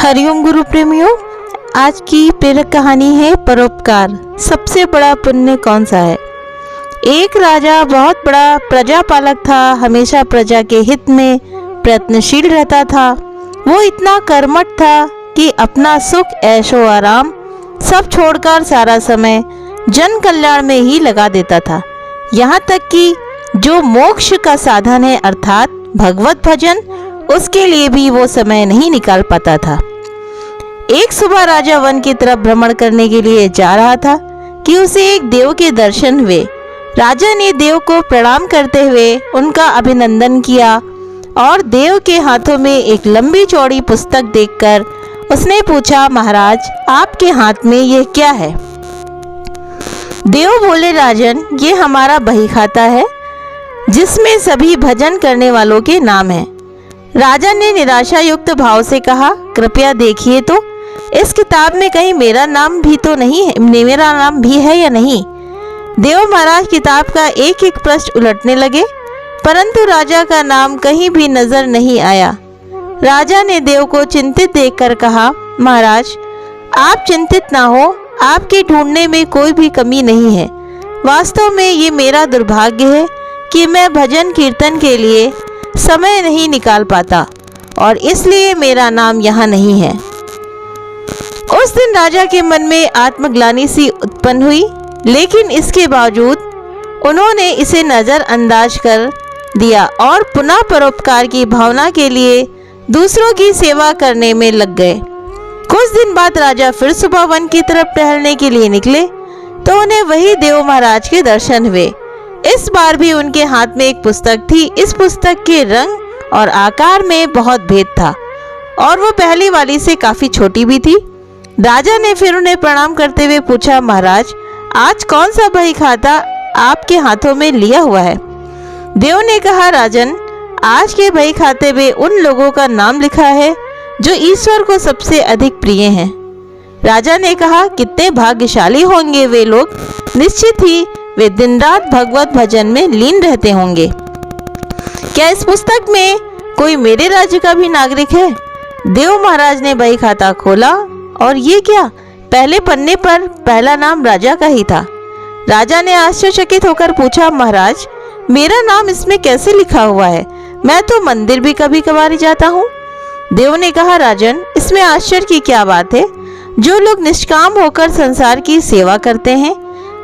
हरिओम गुरु प्रेमियों, आज की प्रेरक कहानी है परोपकार। सबसे बड़ा पुण्य कौन सा है। एक राजा बहुत बड़ा प्रजापालक था। हमेशा प्रजा के हित में प्रयत्नशील रहता था। वो इतना कर्मठ था कि अपना सुख ऐशो आराम सब छोड़कर सारा समय जन कल्याण में ही लगा देता था। यहाँ तक कि जो मोक्ष का साधन है अर्थात भगवत भजन, उसके लिए भी वो समय नहीं निकाल पाता था। एक सुबह राजा वन की तरफ भ्रमण करने के लिए जा रहा था कि उसे एक देव के दर्शन हुए। राजा ने देव को प्रणाम करते हुए उनका अभिनंदन किया और देव के हाथों में एक लंबी चौड़ी पुस्तक देखकर उसने पूछा, महाराज आपके हाथ में ये क्या है। देव बोले, राजन ये हमारा बही खाता है जिसमें सभी भजन करने वालों के नाम हैं। राजा ने निराशा युक्त भाव से कहा, कृपया देखिए तो इस किताब में कहीं मेरा नाम भी तो नहीं है, मेरा नाम भी है या नहीं। देव महाराज किताब का एक एक पृष्ठ उलटने लगे, परंतु राजा का नाम कहीं भी नजर नहीं आया। राजा ने देव को चिंतित देखकर कहा, महाराज आप चिंतित ना हो, आपके ढूंढने में कोई भी कमी नहीं है। वास्तव में ये मेरा दुर्भाग्य है कि मैं भजन कीर्तन के लिए समय नहीं निकाल पाता और इसलिए मेरा नाम यहाँ नहीं है। उस दिन राजा के मन में आत्मग्लानि सी उत्पन्न हुई, लेकिन इसके बावजूद उन्होंने इसे नज़रअंदाज कर दिया और पुनः परोपकार की भावना के लिए दूसरों की सेवा करने में लग गए। कुछ दिन बाद राजा फिर सुबह वन की तरफ टहलने के लिए निकले तो उन्हें वही देव महाराज के दर्शन हुए। इस बार भी उनके हाथ में एक पुस्तक थी। इस पुस्तक के रंग और आकार में बहुत भेद था और वो पहली वाली से काफी छोटी भी थी। राजा ने फिर उन्हें प्रणाम करते हुए पूछा, महाराज आज कौन सा बही खाता आपके हाथों में लिया हुआ है। देव ने कहा, राजन आज के बही खाते में उन लोगों का नाम लिखा है जो ईश्वर को सबसे अधिक प्रिय हैं। राजा ने कहा, कितने भाग्यशाली होंगे वे लोग, निश्चित ही वे दिन रात भगवत भजन में लीन रहते होंगे। क्या इस पुस्तक में कोई मेरे राज्य का भी नागरिक है। देव महाराज ने बही खाता खोला और ये क्या, पहले पन्ने पर पहला नाम राजा का ही था। राजा ने आश्चर्यचकित होकर पूछा, महाराज मेरा नाम इसमें कैसे लिखा हुआ है, मैं तो मंदिर भी कभी कभार जाता हूँ। देव ने कहा, राजन इसमें आश्चर्य की क्या बात है। जो लोग निष्काम होकर संसार की सेवा करते हैं,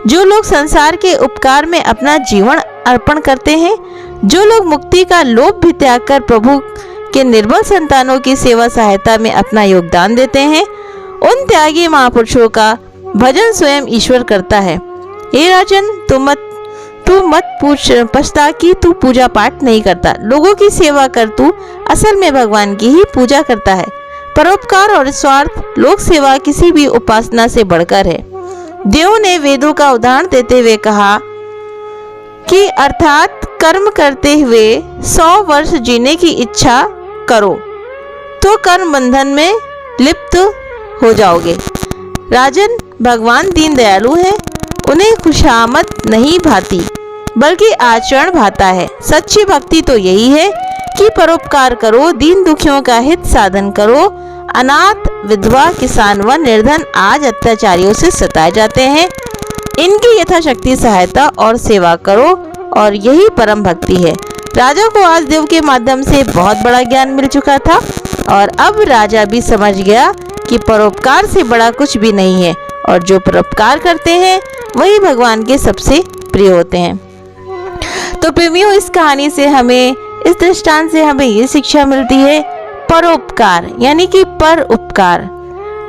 जो लोग संसार के उपकार में अपना जीवन अर्पण करते हैं, जो लोग मुक्ति का लोभ भी त्याग कर प्रभु के निर्बल संतानों की सेवा सहायता में अपना योगदान देते हैं, उन त्यागी महापुरुषों का भजन स्वयं ईश्वर करता है। हे राजन तू मत पछता कि तू पूजा पाठ नहीं करता, लोगों की सेवा कर, तू असल में भगवान की ही पूजा करता है। परोपकार और स्वार्थ लोक सेवा किसी भी उपासना से बढ़कर है। देव ने वेदों का उदाहरण देते हुए कहा कि अर्थात कर्म करते हुए 100 वर्ष जीने की इच्छा करो तो कर्म बंधन में लिप्त हो जाओगे। राजन भगवान दीन दयालु है, उन्हें खुशामद नहीं भाती बल्कि आचरण भाता है। सच्ची भक्ति तो यही है कि परोपकार करो, दीन दुखियों का हित साधन करो। अनाथ विधवा किसान व निर्धन आज अत्याचारियों से सताए जाते हैं, इनकी यथाशक्ति सहायता और सेवा करो और यही परम भक्ति है। राजा को आज देव के माध्यम से बहुत बड़ा ज्ञान मिल चुका था और अब राजा भी समझ गया कि परोपकार से बड़ा कुछ भी नहीं है और जो परोपकार करते हैं वही भगवान के सबसे प्रिय होते हैं। तो प्रेमियों, इस कहानी से हमें, इस दृष्टांत से हमें ये शिक्षा मिलती है, परोपकार यानी कि पर उपकार,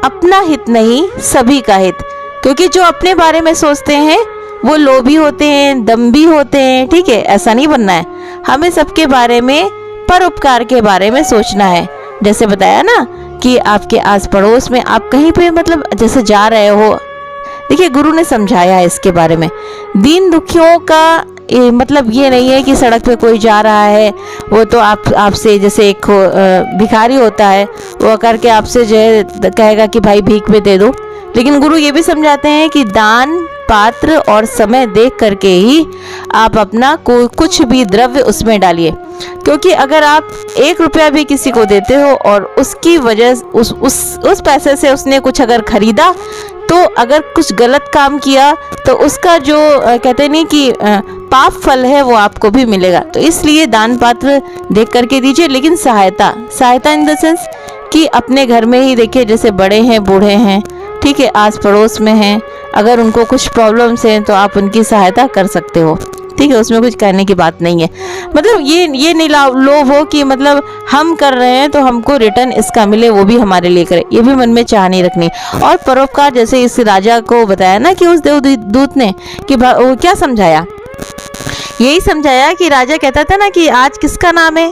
अपना हित नहीं सभी का हित। क्योंकि जो अपने बारे में सोचते हैं वो लोभी होते हैं, दम्भी होते हैं। ठीक है, ऐसा नहीं बनना है, हमें सबके बारे में परोपकार के बारे में सोचना है। जैसे बताया ना कि आपके आस पड़ोस में आप कहीं पे मतलब जैसे जा रहे हो, देखिए गुरु ने समझाया है इसके बारे में। दीन दुखियों का मतलब ये नहीं है कि सड़क पे कोई जा रहा है वो तो आपसे, जैसे एक भिखारी होता है वो करके आपसे जो है कहेगा कि भाई भीख में दे दो। लेकिन गुरु ये भी समझाते हैं कि दान पात्र और समय देख करके ही आप अपना कुछ भी द्रव्य उसमें डालिए, क्योंकि अगर आप 1 रुपया भी किसी को देते हो और उसकी वजह उस पैसे से उसने कुछ अगर खरीदा, तो अगर कुछ गलत काम किया तो उसका जो कहते नहीं कि पाप फल है वो आपको भी मिलेगा। तो इसलिए दान पात्र देख करके दीजिए, लेकिन सहायता इन द सेंस कि अपने घर में ही देखिए, जैसे बड़े हैं, बूढ़े हैं, ठीक है, आस पड़ोस में हैं, अगर उनको कुछ प्रॉब्लम्स हैं तो आप उनकी सहायता कर सकते हो, ठीक है, उसमें कुछ कहने की बात नहीं है। मतलब ये नहीं लोभ हो कि मतलब हम कर रहे हैं तो हमको रिटर्न इसका मिले, वो भी हमारे लिए करे, ये भी मन में चाह नहीं रखनी। और परोपकार, जैसे इस राजा को बताया ना कि उस देवदूत ने कि वो क्या समझाया, यही समझाया कि राजा कहता था ना कि आज किसका नाम है,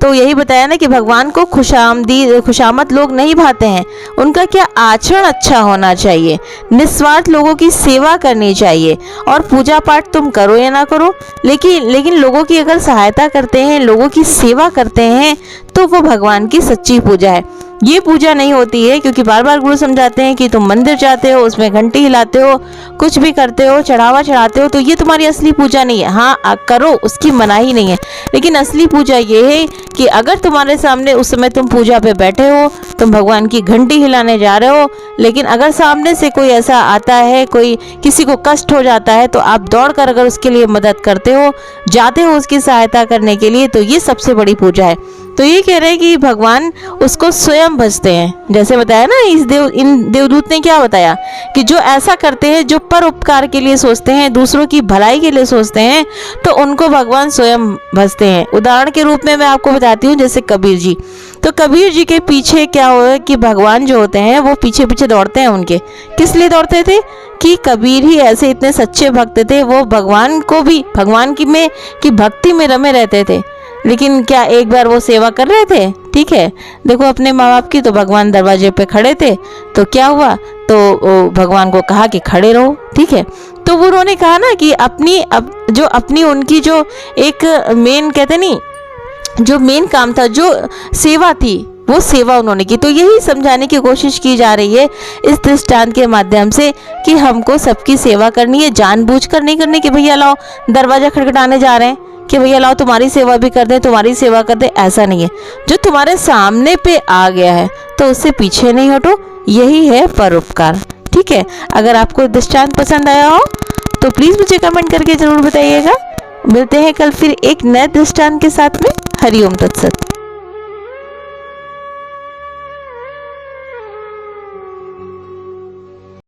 तो यही बताया ना कि भगवान को खुशामद लोग नहीं भाते हैं, उनका क्या आचरण अच्छा होना चाहिए, निस्वार्थ लोगों की सेवा करनी चाहिए। और पूजा पाठ तुम करो या ना करो, लेकिन लोगों की अगर सहायता करते हैं, लोगों की सेवा करते हैं, तो वो भगवान की सच्ची पूजा है। ये पूजा नहीं होती है, क्योंकि बार बार गुरु समझाते हैं कि तुम मंदिर जाते हो, उसमें घंटी हिलाते हो, कुछ भी करते हो, चढ़ावा चढ़ाते हो, तो ये तुम्हारी असली पूजा नहीं है। हाँ करो, उसकी मनाही नहीं है, लेकिन असली पूजा ये है कि अगर तुम्हारे सामने उस समय तुम पूजा पे बैठे हो, तुम भगवान की घंटी हिलाने जा रहे हो, लेकिन अगर सामने से कोई ऐसा आता है, कोई किसी को कष्ट हो जाता है, तो आप दौड़कर अगर उसके लिए मदद करते हो, जाते हो उसकी सहायता करने के लिए, तो ये सबसे बड़ी पूजा है। तो ये कह रहे हैं कि भगवान उसको स्वयं भजते हैं। जैसे बताया ना इन देवदूत ने क्या बताया कि जो ऐसा करते हैं, जो पर उपकार के लिए सोचते हैं, दूसरों की भलाई के लिए सोचते हैं, तो उनको भगवान स्वयं भजते हैं। उदाहरण के रूप में मैं आपको बताती हूँ, जैसे कबीर जी, तो कबीर जी के पीछे क्या हुआ कि भगवान जो होते हैं वो पीछे पीछे दौड़ते हैं उनके। किस लिए दौड़ते थे कि कबीर ही ऐसे इतने सच्चे भक्त थे, वो भगवान को भी भगवान की भक्ति में रमे रहते थे। लेकिन क्या एक बार वो सेवा कर रहे थे, ठीक है, देखो अपने माँ बाप की, तो भगवान दरवाजे पे खड़े थे, तो क्या हुआ, तो भगवान को कहा कि खड़े रहो, ठीक है, तो वो उन्होंने कहा ना कि उनकी जो एक मेन कहते नहीं, जो मेन काम था, जो सेवा थी, वो सेवा उन्होंने की। तो यही समझाने की कोशिश की जा रही है इस दृष्टांत के माध्यम से कि हमको सबकी सेवा करनी है, जानबूझकर नहीं करनी कि भैया लाओ दरवाजा खटखटाने जा रहे हैं कि भैया लाओ तुम्हारी सेवा भी कर दे, तुम्हारी सेवा कर दे, ऐसा नहीं है। जो तुम्हारे सामने पे आ गया है तो उससे पीछे नहीं हटो, यही है परोपकार, ठीक है। अगर आपको दृष्टांत पसंद आया हो तो प्लीज़ मुझे कमेंट करके ज़रूर बताइएगा। मिलते हैं कल फिर एक नए दृष्टांत के साथ में। हरिओम तत्सत।